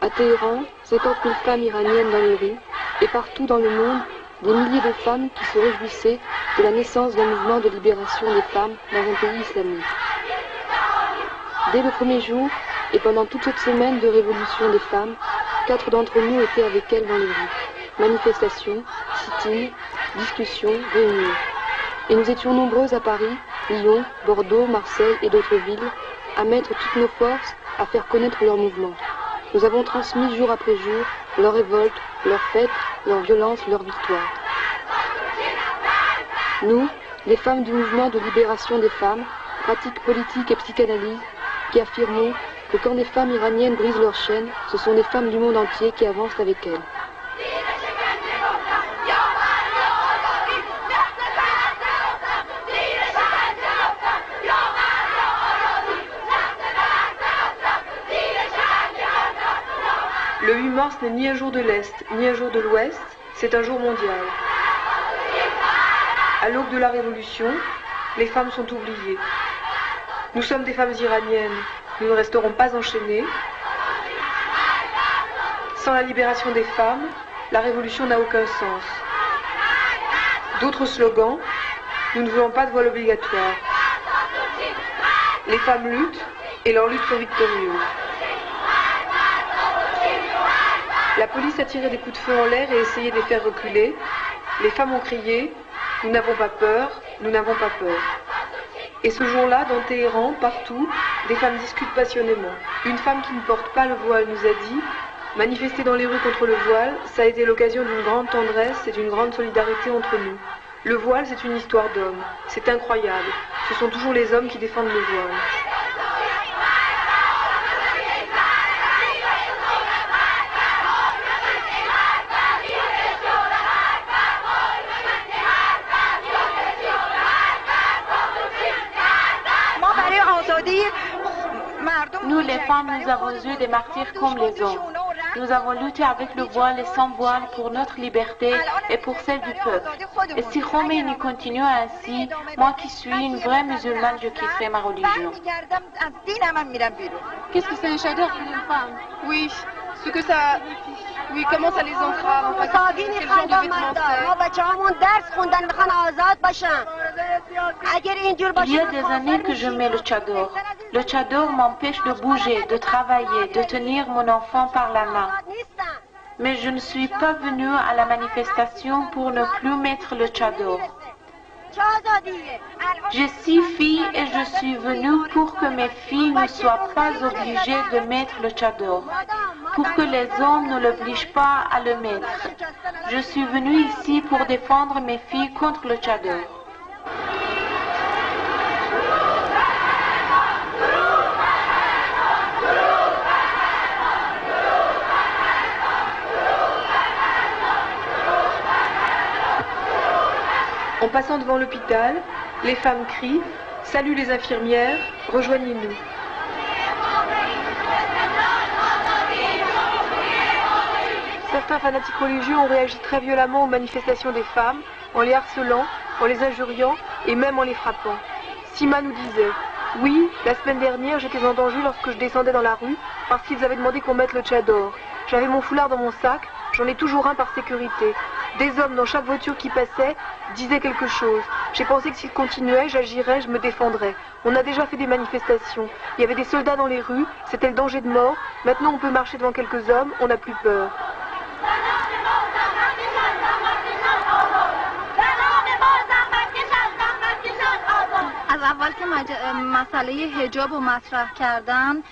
À Téhéran, 50 000 femmes iraniennes dans les rues, et partout dans le monde, des milliers de femmes qui se réjouissaient de la naissance d'un mouvement de libération des femmes dans un pays islamique. Dès le premier jour, et pendant toute cette semaine de révolution des femmes, 4 d'entre nous étaient avec elles dans les rues. Manifestations, sit-in, discussions, réunions. Et nous étions nombreuses à Paris, Lyon, Bordeaux, Marseille et d'autres villes, à mettre toutes nos forces à faire connaître leur mouvement. Nous avons transmis jour après jour leur révolte, leurs fêtes, leur violence, leur victoire. Nous, les femmes du mouvement de libération des femmes, pratiques politiques et psychanalyse, qui affirmons que quand les femmes iraniennes brisent leurs chaînes, ce sont les femmes du monde entier qui avancent avec elles. Le 8 mars n'est ni un jour de l'Est, ni un jour de l'Ouest, c'est un jour mondial. À l'aube de la Révolution, les femmes sont oubliées. Nous sommes des femmes iraniennes, nous ne resterons pas enchaînées. Sans la libération des femmes, la Révolution n'a aucun sens. D'autres slogans, nous ne voulons pas de voile obligatoire. Les femmes luttent et leurs luttes sont victorieuses. La police a tiré des coups de feu en l'air et essayé de les faire reculer. Les femmes ont crié « Nous n'avons pas peur, nous n'avons pas peur ». Et ce jour-là, dans Téhéran, partout, des femmes discutent passionnément. Une femme qui ne porte pas le voile nous a dit « Manifester dans les rues contre le voile, ça a été l'occasion d'une grande tendresse et d'une grande solidarité entre nous. Le voile, c'est une histoire d'hommes. C'est incroyable. Ce sont toujours les hommes qui défendent le voile. » Nous, les femmes, nous avons eu des martyrs comme les hommes. Nous avons lutté avec le voile et sans voile pour notre liberté et pour celle du peuple. Et si Khomeini continue ainsi, moi qui suis une vraie musulmane, je quitterai ma religion. Qu'est-ce que c'est un chador pour une femme? Oui, ce que ça... Oui, comment ça les entrave? Quel genre de vêtements c'est? Il y a des années que je mets le tchador. Le tchador m'empêche de bouger, de travailler, de tenir mon enfant par la main. Mais je ne suis pas venue à la manifestation pour ne plus mettre le tchador. J'ai 6 filles et je suis venue pour que mes filles ne soient pas obligées de mettre le tchador, pour que les hommes ne l'obligent pas à le mettre. Je suis venue ici pour défendre mes filles contre le tchador. En passant devant l'hôpital, les femmes crient « Salut les infirmières, rejoignez-nous ». Certains fanatiques religieux ont réagi très violemment aux manifestations des femmes, en les harcelant, en les injuriant et même en les frappant. Sima nous disait « Oui, la semaine dernière, j'étais en danger lorsque je descendais dans la rue parce qu'ils avaient demandé qu'on mette le tchador. J'avais mon foulard dans mon sac, j'en ai toujours un par sécurité. Des hommes dans chaque voiture qui passait disaient quelque chose. J'ai pensé que s'ils continuaient, j'agirais, je me défendrais. On a déjà fait des manifestations. Il y avait des soldats dans les rues, c'était le danger de mort. Maintenant, on peut marcher devant quelques hommes, on n'a plus peur. از اول که مسئله حجاب رو مطرح کردن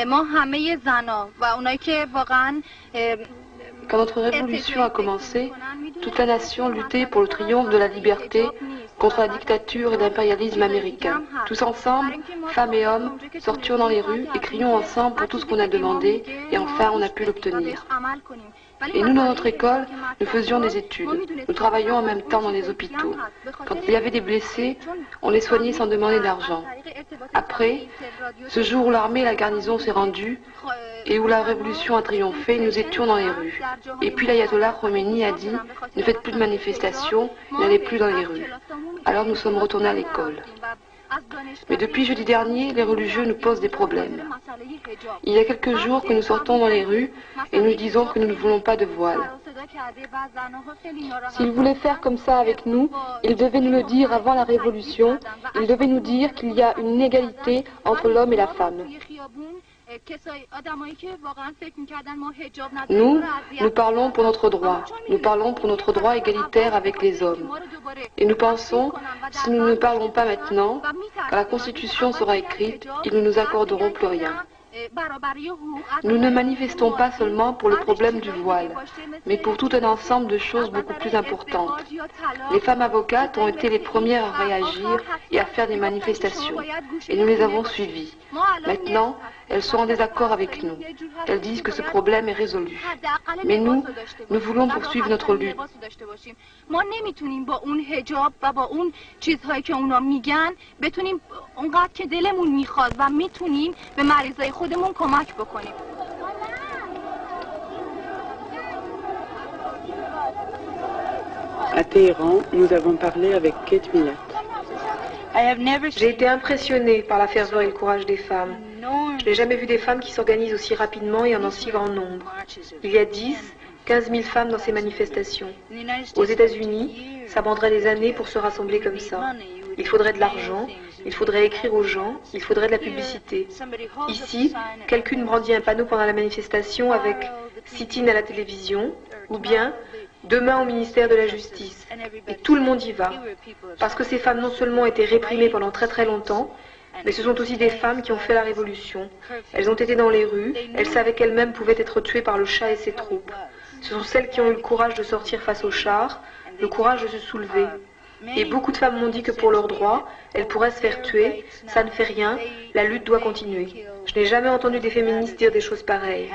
ما همه زنا و اونایی که واقعا Quand notre révolution a commencé, toute la nation luttait pour le triomphe de la liberté contre la dictature et l'impérialisme américain. Tous ensemble, femmes et hommes, sortions dans les rues et crions ensemble pour tout ce qu'on a demandé et enfin on a pu l'obtenir. Et nous, dans notre école, nous faisions des études. Nous travaillions en même temps dans les hôpitaux. Quand il y avait des blessés, on les soignait sans demander d'argent. Après, ce jour où l'armée et la garnison s'est rendue et où la révolution a triomphé, nous étions dans les rues. Et puis l'ayatollah Khomeini a dit « Ne faites plus de manifestations, n'allez plus dans les rues ». Alors nous sommes retournés à l'école. Mais depuis jeudi dernier, les religieux nous posent des problèmes. Il y a quelques jours que nous sortons dans les rues et nous disons que nous ne voulons pas de voile. S'ils voulaient faire comme ça avec nous, ils devaient nous le dire avant la Révolution. Ils devaient nous dire qu'il y a une inégalité entre l'homme et la femme. Nous parlons pour notre droit. Nous parlons pour notre droit égalitaire avec les hommes. Et nous pensons, si nous ne parlons pas maintenant, quand la Constitution sera écrite, ils ne nous accorderont plus rien. Nous ne manifestons pas seulement pour le problème du voile, mais pour tout un ensemble de choses beaucoup plus importantes. Les femmes avocates ont été les premières à réagir et à faire des manifestations, et nous les avons suivies. Maintenant, elles sont en désaccord avec nous. Elles disent que ce problème est résolu. Mais nous voulons poursuivre notre lutte. À Téhéran, nous avons parlé avec Kate Millett. J'ai été impressionnée par la ferveur et le courage des femmes. Je n'ai jamais vu des femmes qui s'organisent aussi rapidement et en si grand nombre. Il y a 15 000 femmes dans ces manifestations. Aux États-Unis, ça prendrait des années pour se rassembler comme ça. Il faudrait de l'argent, il faudrait écrire aux gens, il faudrait de la publicité. Ici, quelqu'un brandit un panneau pendant la manifestation avec « sit-in à la télévision » ou bien « demain au ministère de la Justice ». Et tout le monde y va. Parce que ces femmes non seulement étaient réprimées pendant très très longtemps, mais ce sont aussi des femmes qui ont fait la révolution. Elles ont été dans les rues, elles savaient qu'elles-mêmes pouvaient être tuées par le Shah et ses troupes. Ce sont celles qui ont eu le courage de sortir face au char, le courage de se soulever. Et beaucoup de femmes m'ont dit que pour leurs droits, elles pourraient se faire tuer, ça ne fait rien, la lutte doit continuer. Je n'ai jamais entendu des féministes dire des choses pareilles.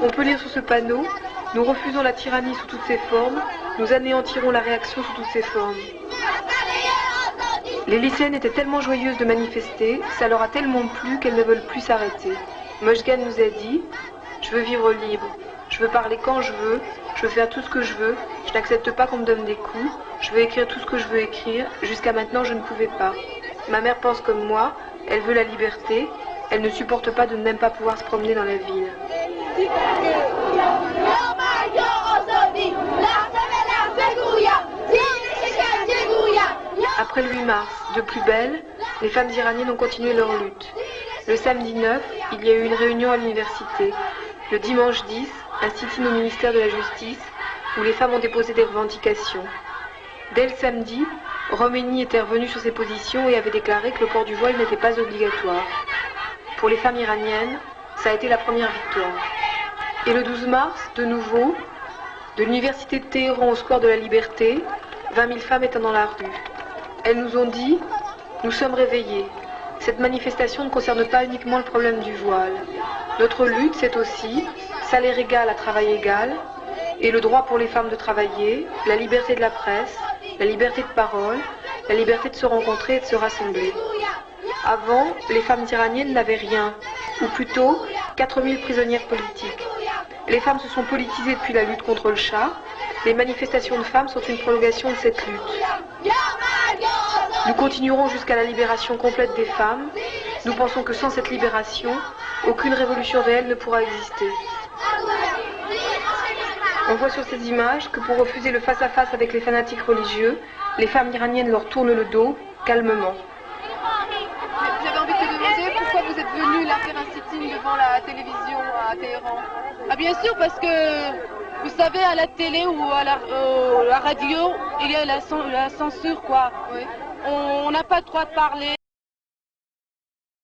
On peut lire sur ce panneau, nous refusons la tyrannie sous toutes ses formes, nous anéantirons la réaction sous toutes ses formes. Les lycéennes étaient tellement joyeuses de manifester, ça leur a tellement plu qu'elles ne veulent plus s'arrêter. Mojgan nous a dit « Je veux vivre libre, je veux parler quand je veux faire tout ce que je veux, je n'accepte pas qu'on me donne des coups, je veux écrire tout ce que je veux écrire, jusqu'à maintenant je ne pouvais pas. Ma mère pense comme moi, elle veut la liberté, elle ne supporte pas de ne même pas pouvoir se promener dans la ville. » Après le 8 mars, de plus belle, les femmes iraniennes ont continué leur lutte. Le samedi 9, il y a eu une réunion à l'université. Le dimanche 10, un sit-in au ministère de la Justice, où les femmes ont déposé des revendications. Dès le samedi, Khomeini était revenu sur ses positions et avait déclaré que le port du voile n'était pas obligatoire. Pour les femmes iraniennes, ça a été la première victoire. Et le 12 mars, de nouveau, de l'université de Téhéran au square de la Liberté, 20 000 femmes étaient dans la rue. Elles nous ont dit « Nous sommes réveillées. Cette manifestation ne concerne pas uniquement le problème du voile. Notre lutte, c'est aussi salaire égal à travail égal, et le droit pour les femmes de travailler, la liberté de la presse, la liberté de parole, la liberté de se rencontrer et de se rassembler. » Avant, les femmes iraniennes n'avaient rien, ou plutôt 4000 prisonnières politiques. Les femmes se sont politisées depuis la lutte contre le Shah. Les manifestations de femmes sont une prolongation de cette lutte. Nous continuerons jusqu'à la libération complète des femmes. Nous pensons que sans cette libération, aucune révolution réelle ne pourra exister. On voit sur ces images que pour refuser le face-à-face avec les fanatiques religieux, les femmes iraniennes leur tournent le dos, calmement. J'avais envie de te demander pourquoi vous êtes venu là faire un sit-in devant la télévision à Téhéran. Ah bien sûr, parce que vous savez, à la télé ou à la radio, il y a la censure, quoi. Oui. On n'a pas le droit de parler.